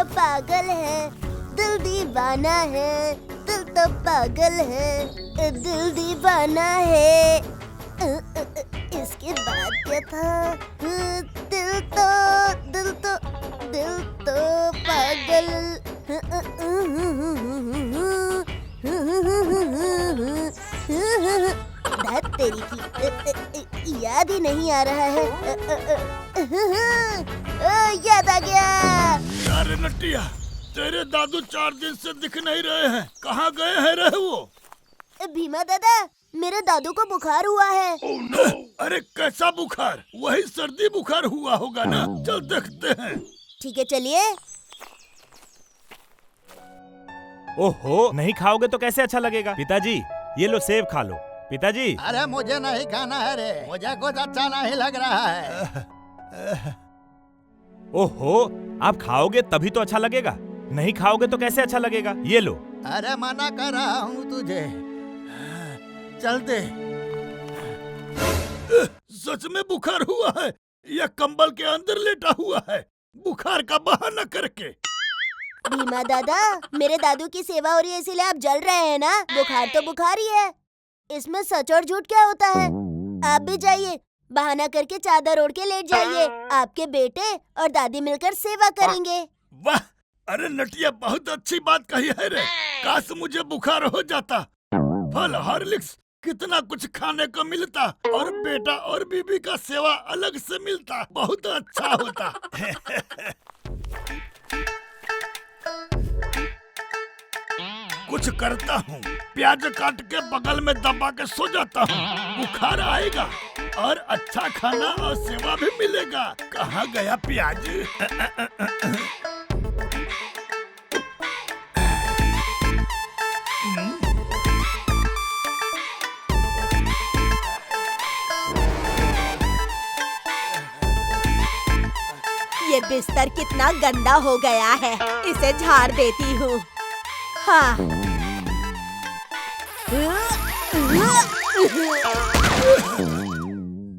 पागल है, दिल दीवाना है, दिल तो पागल है, दिल दीवाना है। इसके बाद क्या था? दिल तो पागल। दाद तेरी की याद ही नहीं आ रहा है। याद आ गया। अरे नटिया, तेरे दादू 4 दिन से दिख नहीं रहे हैं। कहाँ गए हैं रे वो? भीमा दादा, मेरे दादू को बुखार हुआ है। Oh no! अरे कैसा बुखार? वही सर्दी बुखार हुआ होगा ना। चल देखते हैं। ठीक है, चलिए। ओहो, नहीं खाओगे तो कैसे अच्छा लगेगा? पिताजी, ये लो सेब खा लो। पिताजी। अरे मुझे नहीं खाना है रे, मुझे कुछ अच्छा नहीं लग रहा है। ओहो, आप खाओगे तभी तो अच्छा लगेगा, नहीं खाओगे तो कैसे अच्छा लगेगा? ये लो। अरे मना कर रहा हूँ तुझे, चलते। सच में बुखार हुआ है या कंबल के अंदर लेटा हुआ है बुखार का बहाना करके? भीमा दादा, मेरे दादू की सेवा हो रही है इसीलिए आप जल रहे हैं ना। बुखार तो बुखार ही है, इसमें सच और झूठ क्या होता है? आप भी जाइए, बहाना करके चादर ओढ़ के लेट जाइए। आपके बेटे और दादी मिलकर सेवा करेंगे। वाह! अरे नटिया, बहुत अच्छी बात कही है रे। काश मुझे बुखार हो जाता। फल, हॉर्लिक्स, कितना कुछ खाने को मिलता और बेटा और बीबी का सेवा अलग से मिलता, बहुत अच्छा होता। कुछ करता हूँ, प्याज काट के बगल में दबा के सो जाता हूँ। बुखार आएगा और अच्छा खाना और सेवा भी मिलेगा। कहाँ गया प्याज? ये बिस्तर कितना गंदा हो गया है, इसे झाड़ देती हूँ। हाँ।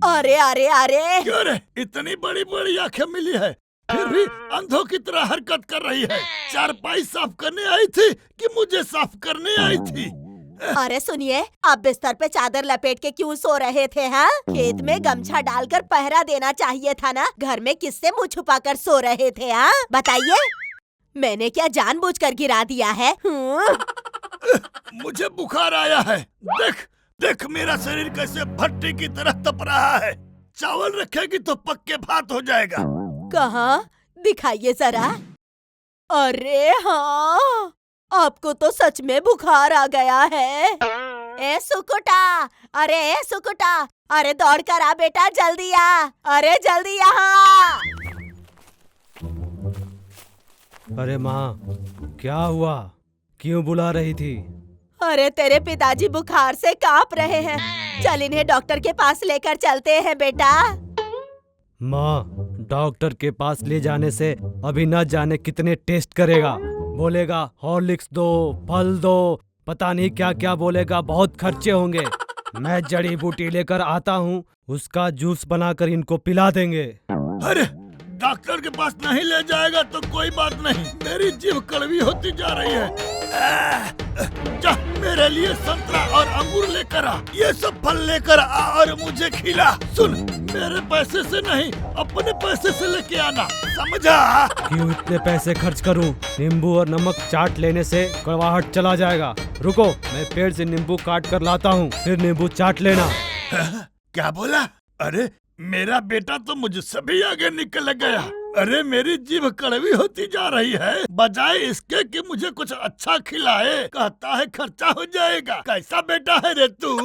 अरे अरे अरे, क्यों रे? इतनी बड़ी बड़ी आंखें मिली है, फिर भी अंधों की तरह हरकत कर रही है। चारपाई साफ करने आई थी कि मुझे साफ करने आई थी? अरे सुनिए, आप बिस्तर पे चादर लपेट के क्यों सो रहे थे? हाँ, खेत में गमछा डालकर पहरा देना चाहिए था ना। घर में किससे मुंह छुपाकर सो रहे थे? हाँ, बताइए, मैंने क्या जानबूझकर गिरा दिया है? मुझे बुखार आया है। देख देख, मेरा शरीर कैसे भट्टी की तरह तप रहा है। चावल रखेगी तो पक्के भात हो जाएगा। कहाँ? दिखाइए जरा। अरे हाँ, आपको तो सच में बुखार आ गया है। ए सुकुटा, अरे सुकुटा, अरे दौड़ कर आ बेटा, जल्दी आ। अरे जल्दी यहाँ। अरे माँ, क्या हुआ? क्यों बुला रही थी? अरे तेरे पिताजी बुखार से कांप रहे हैं, चल इन्हें डॉक्टर के पास लेकर चलते हैं बेटा। माँ, डॉक्टर के पास ले जाने से अभी न जाने कितने टेस्ट करेगा। बोलेगा हॉर्लिक्स दो, फल दो, पता नहीं क्या क्या बोलेगा। बहुत खर्चे होंगे। मैं जड़ी बूटी लेकर आता हूँ, उसका जूस बनाकर इनको पिला देंगे। अरे डॉक्टर के पास नहीं ले जाएगा तो कोई बात नहीं, मेरी जीभ कड़वी होती जा रही है। जा मेरे लिए संतरा और अंगूर लेकर आ, ये सब फल लेकर आ और मुझे खिला। सुन, मेरे पैसे से नहीं, अपने पैसे से लेके आना, समझा? क्यों इतने पैसे खर्च करूं? नींबू और नमक चाट लेने से कड़वाहट चला जाएगा। रुको, मैं पेड़ से नींबू काट कर लाता हूँ, फिर नींबू चाट लेना। क्या बोला? अरे मेरा बेटा तो मुझसे भी आगे निकल गया। अरे मेरी जीभ कड़वी होती जा रही है। बजाय इसके कि मुझे कुछ अच्छा खिलाए, कहता है खर्चा हो जाएगा। कैसा बेटा है रे तू?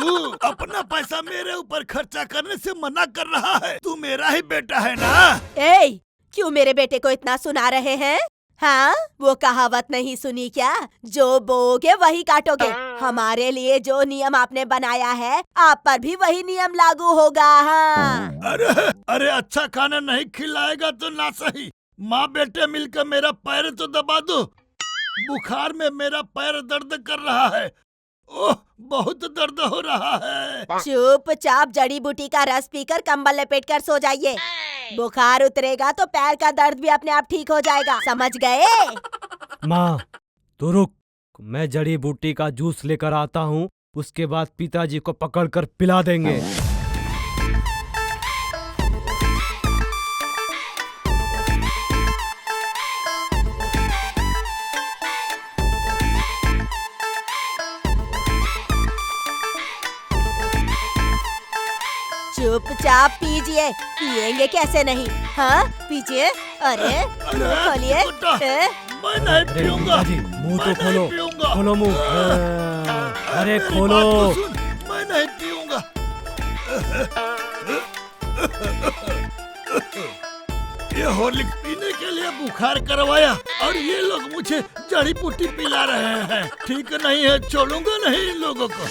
अपना पैसा मेरे ऊपर खर्चा करने से मना कर रहा है। तू मेरा ही बेटा है ना? ए, क्यों मेरे बेटे को इतना सुना रहे हैं? हाँ, वो कहावत नहीं सुनी क्या? जो बोओगे वही काटोगे। हमारे लिए जो नियम आपने बनाया है, आप पर भी वही नियम लागू होगा। हाँ। अरे अच्छा खाना नहीं खिलाएगा तो ना सही, माँ बेटे मिलकर मेरा पैर तो दबा दो। बुखार में मेरा पैर दर्द कर रहा है। ओह, बहुत दर्द हो रहा है। चुपचाप जड़ी बूटी का रस पीकर कंबल लपेट कर सो जाइए। बुखार उतरेगा तो पैर का दर्द भी अपने आप ठीक हो जाएगा, समझ गए? माँ तो रुक, मैं जड़ी बूटी का जूस लेकर आता हूँ, उसके बाद पिताजी को पकड़कर पिला देंगे। चुपचाप पीजिए, पिएंगे कैसे नहीं? हाँ पीजिए। अरे मुंह खोलिए। कुत्ता, ए? मैं नहीं अरे पीऊंगा। पिताजी मुंह तो मैं खोलो, नहीं पीऊंगा। खोलो मुंह। अरे मेरी खोलो। बात तो सुन, मैं नहीं पीऊंगा। ये हॉर्लिक्स पीने के लिए बुखार करवाया और ये लोग मुझे जड़ी बूटी पिला रहे हैं। ठीक नहीं है, छोड़ूंगा नहीं इन लोगों को।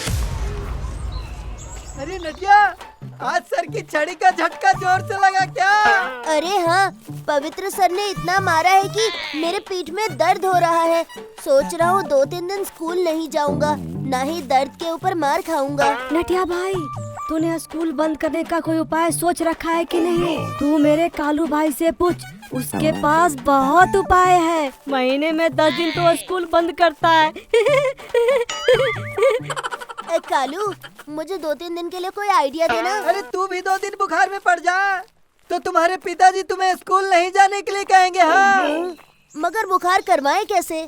अरे नटिया, आज सर की छड़ी का झटका जोर से लगा क्या? अरे हाँ, पवित्र सर ने इतना मारा है कि मेरे पीठ में दर्द हो रहा है। सोच रहा हूँ 2-3 दिन स्कूल नहीं जाऊंगा, ना ही दर्द के ऊपर मार खाऊंगा। नटिया भाई, तूने स्कूल बंद करने का कोई उपाय सोच रखा है कि नहीं? तू मेरे कालू भाई से पूछ, उसके पास बहुत उपाय है। महीने में 10 दिन तो स्कूल बंद करता है। कालू, मुझे 2-3 दिन के लिए कोई आइडिया देना। अरे तू भी 2 दिन बुखार में पड़ जा, तो तुम्हारे पिताजी तुम्हें स्कूल नहीं जाने के लिए कहेंगे। हाँ, मगर बुखार करवाएं कैसे?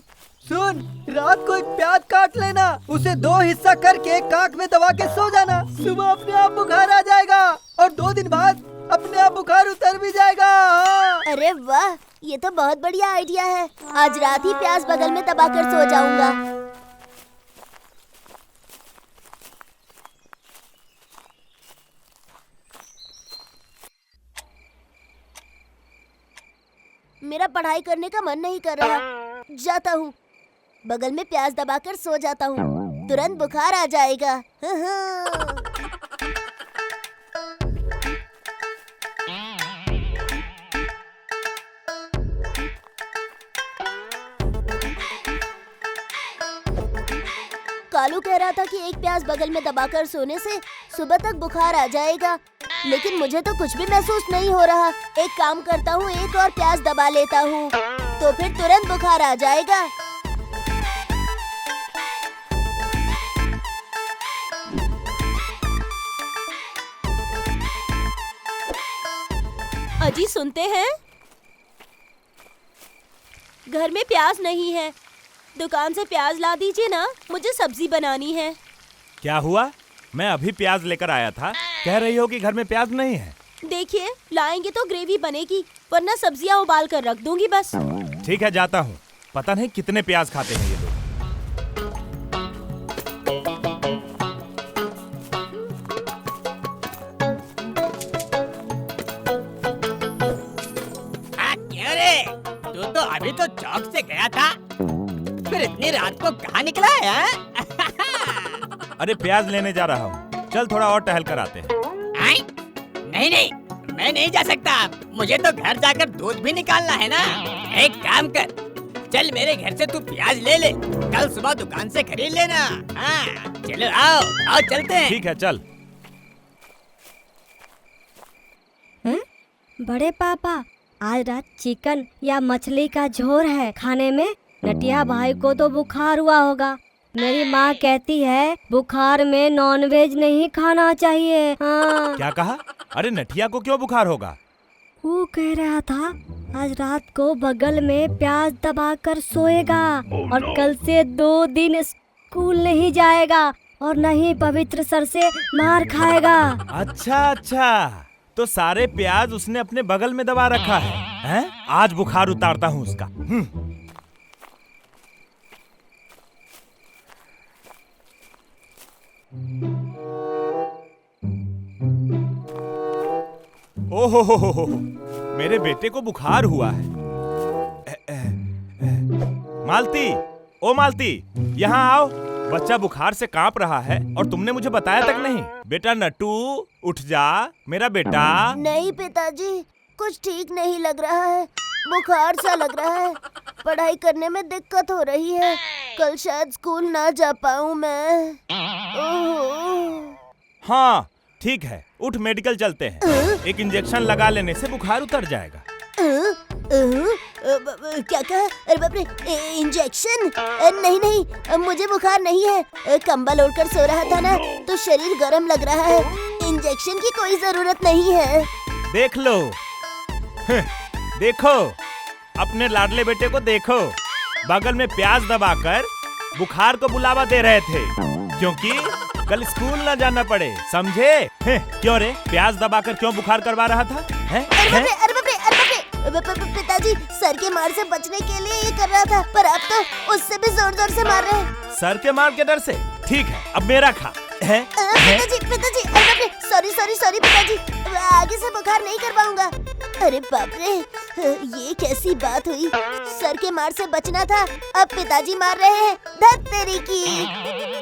सुन, रात को एक प्याज काट लेना, उसे 2 हिस्सा करके काक में दबा के सो जाना। सुबह अपने आप बुखार आ जाएगा और 2 दिन बाद अपने आप बुखार उतर भी जाएगा। हाँ। अरे वाह, ये तो बहुत बढ़िया आइडिया है। आज रात ही प्याज बगल में दबाकर सो जाऊंगा। मेरा पढ़ाई करने का मन नहीं कर रहा, जाता हूँ, बगल में प्याज दबाकर सो जाता हूँ, तुरंत बुखार आ जाएगा। कालू कह रहा था कि एक प्याज बगल में दबाकर सोने से सुबह तक बुखार आ जाएगा, लेकिन मुझे तो कुछ भी महसूस नहीं हो रहा। एक काम करता हूँ, एक और प्याज दबा लेता हूँ, तो फिर तुरंत बुखार आ जाएगा। अजी सुनते हैं? घर में प्याज नहीं है, दुकान से प्याज ला दीजिए ना, मुझे सब्जी बनानी है। क्या हुआ? मैं अभी प्याज लेकर आया था, कह रही हो कि घर में प्याज नहीं है। देखिए, लाएंगे तो ग्रेवी बनेगी, वरना सब्जियां उबाल कर रख दूंगी बस। ठीक है, जाता हूँ। पता नहीं कितने प्याज खाते हैं ये लोग। क्यों रे? तू तो अभी तो चौक से गया था, फिर इतनी रात को कहाँ निकला है? अरे प्याज लेने जा रहा हूँ, चल थोड़ा और टहल कर आते हैं। नहीं नहीं, मैं नहीं जा सकता, मुझे तो घर जाकर दूध भी निकालना है ना। एक काम कर, चल मेरे घर से तू प्याज ले ले, कल सुबह दुकान से खरीद लेना। हाँ, चलो आओ आओ चलते हैं। ठीक है, चल। बड़े पापा, आज रात चिकन या मछली का झोर है खाने में। नटिया भाई को तो बुखार हुआ होगा। मेरी माँ कहती है बुखार में नॉनवेज नहीं खाना चाहिए। हाँ। क्या कहा? अरे नटिया को क्यों बुखार होगा? वो कह रहा था आज रात को बगल में प्याज दबाकर सोएगा और कल से 2 दिन स्कूल नहीं जाएगा और न ही पवित्र सर से मार खाएगा। अच्छा अच्छा, तो सारे प्याज उसने अपने बगल में दबा रखा है, हैं? आज बुखार उतारता हूँ उसका। ओहो, मेरे बेटे को बुखार हुआ है। मालती, ओ मालती, यहाँ आओ। बच्चा बुखार से कांप रहा है और तुमने मुझे बताया तक नहीं। बेटा नट्टू, उठ जा मेरा बेटा। नहीं पिताजी, कुछ ठीक नहीं लग रहा है, बुखार सा लग रहा है। पढ़ाई करने में दिक्कत हो रही है। कल शायद स्कूल ना जा पाऊँ मैं। ओह। हाँ ठीक है, उठ मेडिकल चलते हैं। एक इंजेक्शन लगा लेने से बुखार उतर जाएगा। क्या कहा? अरे बाप रे, इंजेक्शन? नहीं नहीं, मुझे बुखार नहीं है। कंबल ओढ़कर सो रहा था ना, तो शरीर गर्म लग रहा है। इंजेक्शन की कोई जरूरत नहीं है। देख लो, देखो अपने लाडले बेटे को देखो, बगल में प्याज दबाकर बुखार को बुलावा दे रहे थे, क्योंकि कल स्कूल न जाना पड़े, समझे? क्यों रे, प्याज दबाकर क्यों बुखार करवा रहा था? अरे बाप रे, अरे बाप रे, अरे बाप रे। पिताजी सर के मार से बचने के लिए ये कर रहा था, पर अब तो उससे भी जोर जोर से मार रहे हैं। सर के मार के डर से? ठीक है, अब मेरा खा। पिताजी, अरे बाप रे, सॉरी पिताजी, आगे से बुखार नहीं करवाऊंगा। अरे बाप रे, ये कैसी बात हुई? सर के मार से बचना था, अब पिताजी मार रहे हैं। धत तेरी की।